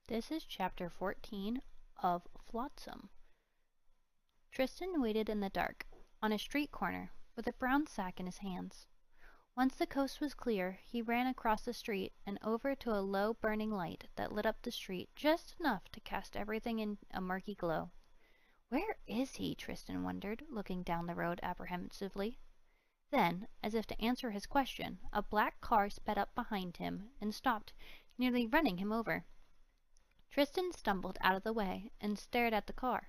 This is chapter 14 of Flotsam. Tristan waited in the dark, on a street corner, with a brown sack in his hands. Once the coast was clear, he ran across the street and over to a low burning light that lit up the street just enough to cast everything in a murky glow. Where is he? Tristan wondered, looking down the road apprehensively. Then, as if to answer his question, a black car sped up behind him and stopped, nearly running him over. Tristan stumbled out of the way and stared at the car.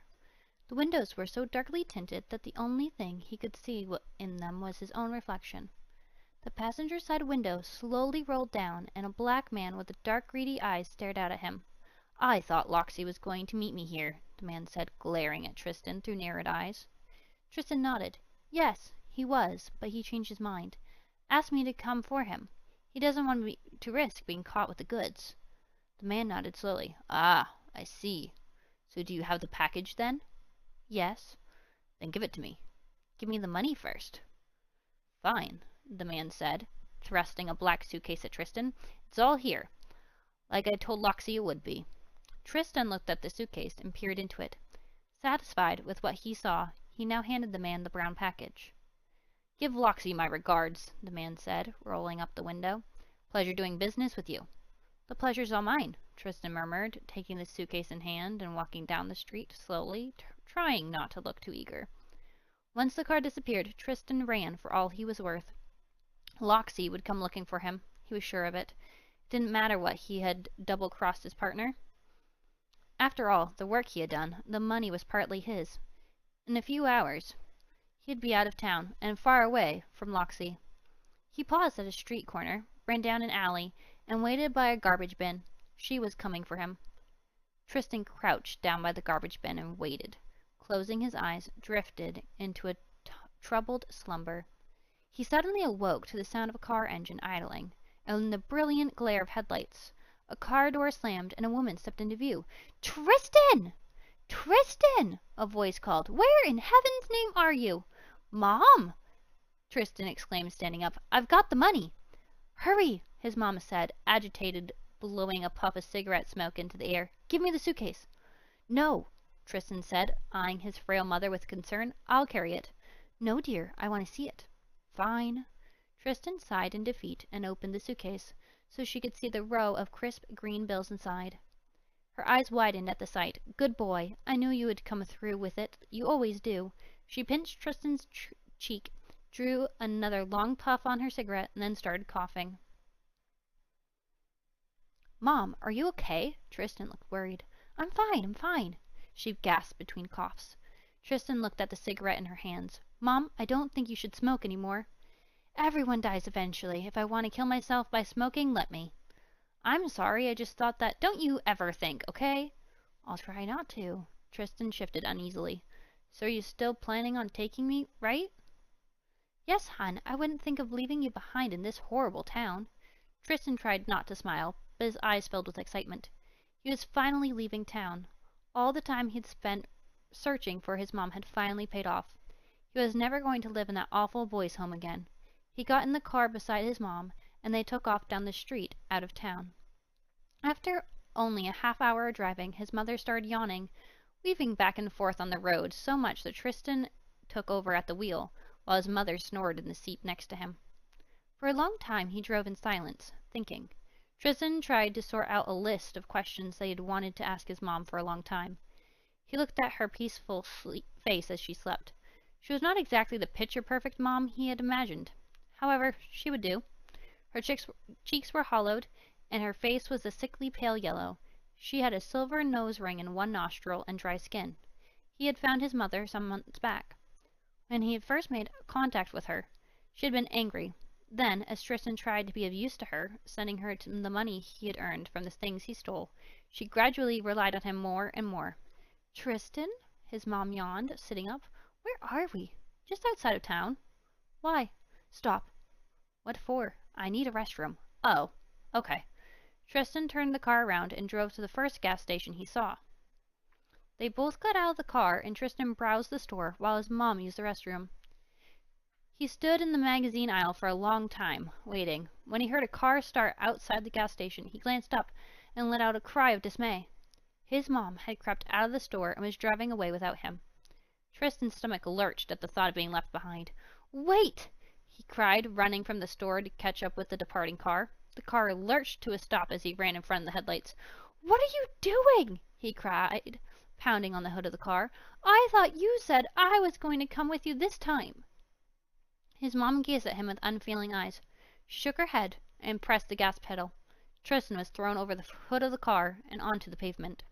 The windows were so darkly tinted that the only thing he could see in them was his own reflection. The passenger side window slowly rolled down, and a black man with dark greedy eyes stared out at him. "I thought Loxy was going to meet me here," the man said, glaring at Tristan through narrowed eyes. Tristan nodded. "Yes, he was, but he changed his mind. Asked me to come for him. He doesn't want me to risk being caught with the goods." The man nodded slowly. "Ah, I see. So do you have the package, then?" "Yes." "Then give it to me." "Give me the money first." "Fine," the man said, thrusting a black suitcase at Tristan. "It's all here, like I told Loxy it would be." Tristan looked at the suitcase and peered into it. Satisfied with what he saw, he now handed the man the brown package. "Give Loxy my regards," the man said, rolling up the window. "Pleasure doing business with you." "The pleasure's all mine," Tristan murmured, taking the suitcase in hand and walking down the street slowly, trying not to look too eager. Once the car disappeared, Tristan ran for all he was worth. Loxy would come looking for him. He was sure of it. It didn't matter what he had double-crossed his partner. After all, the work he had done, the money was partly his. In a few hours, he'd be out of town, and far away from Loxy. He paused at a street corner, ran down an alley, and waited by a garbage bin. She was coming for him. Tristan crouched down by the garbage bin and waited. Closing his eyes, drifted into a troubled slumber. He suddenly awoke to the sound of a car engine idling, and the brilliant glare of headlights. A car door slammed, and a woman stepped into view. "Tristan! Tristan!" a voice called. "Where in heaven's name are you?" "Mom!" Tristan exclaimed, standing up. "I've got the money." "Hurry!" his mama said, agitated, blowing a puff of cigarette smoke into the air. "Give me the suitcase." "No," Tristan said, eyeing his frail mother with concern. "I'll carry it." "No, dear, I want to see it." "Fine." Tristan sighed in defeat and opened the suitcase, so she could see the row of crisp green bills inside. Her eyes widened at the sight. "Good boy. I knew you would come through with it. You always do." She pinched Tristan's cheek, drew another long puff on her cigarette, and then started coughing. "Mom, are you okay?" Tristan looked worried. I'm fine," she gasped between coughs. Tristan looked at the cigarette in her hands. "Mom, I don't think you should smoke any more." "Everyone dies eventually. If I want to kill myself by smoking, let me." "I'm sorry, I just thought that—" "Don't you ever think, okay?" "I'll try not to." Tristan shifted uneasily. "So you're still planning on taking me, right?" "Yes, hon. I wouldn't think of leaving you behind in this horrible town." Tristan tried not to smile, but his eyes filled with excitement. He was finally leaving town. All the time he'd spent searching for his mom had finally paid off. He was never going to live in that awful boys' home again. He got in the car beside his mom, and they took off down the street out of town. After only a half-hour of driving, his mother started yawning, weaving back and forth on the road so much that Tristan took over at the wheel, while his mother snored in the seat next to him. For a long time he drove in silence, thinking. Tristan tried to sort out a list of questions that he had wanted to ask his mom for a long time. He looked at her peaceful face as she slept. She was not exactly the picture-perfect mom he had imagined. However, she would do. Her cheeks were hollowed, and her face was a sickly pale yellow. She had a silver nose ring in one nostril and dry skin. He had found his mother some months back. When he had first made contact with her, she had been angry. Then, as Tristan tried to be of use to her, sending her the money he had earned from the things he stole, she gradually relied on him more and more. "Tristan?" his mom yawned, sitting up. "Where are we?" "Just outside of town." "Why?" "Stop." "What for?" "I need a restroom." "Oh, okay." Tristan turned the car around and drove to the first gas station he saw. They both got out of the car, and Tristan browsed the store while his mom used the restroom. He stood in the magazine aisle for a long time, waiting. When he heard a car start outside the gas station, he glanced up and let out a cry of dismay. His mom had crept out of the store and was driving away without him. Tristan's stomach lurched at the thought of being left behind. "Wait!" he cried, running from the store to catch up with the departing car. The car lurched to a stop as he ran in front of the headlights. "What are you doing?" he cried, pounding on the hood of the car. "I thought you said I was going to come with you this time." His mom gazed at him with unfeeling eyes, shook her head, and pressed the gas pedal. Tristan was thrown over the hood of the car and onto the pavement.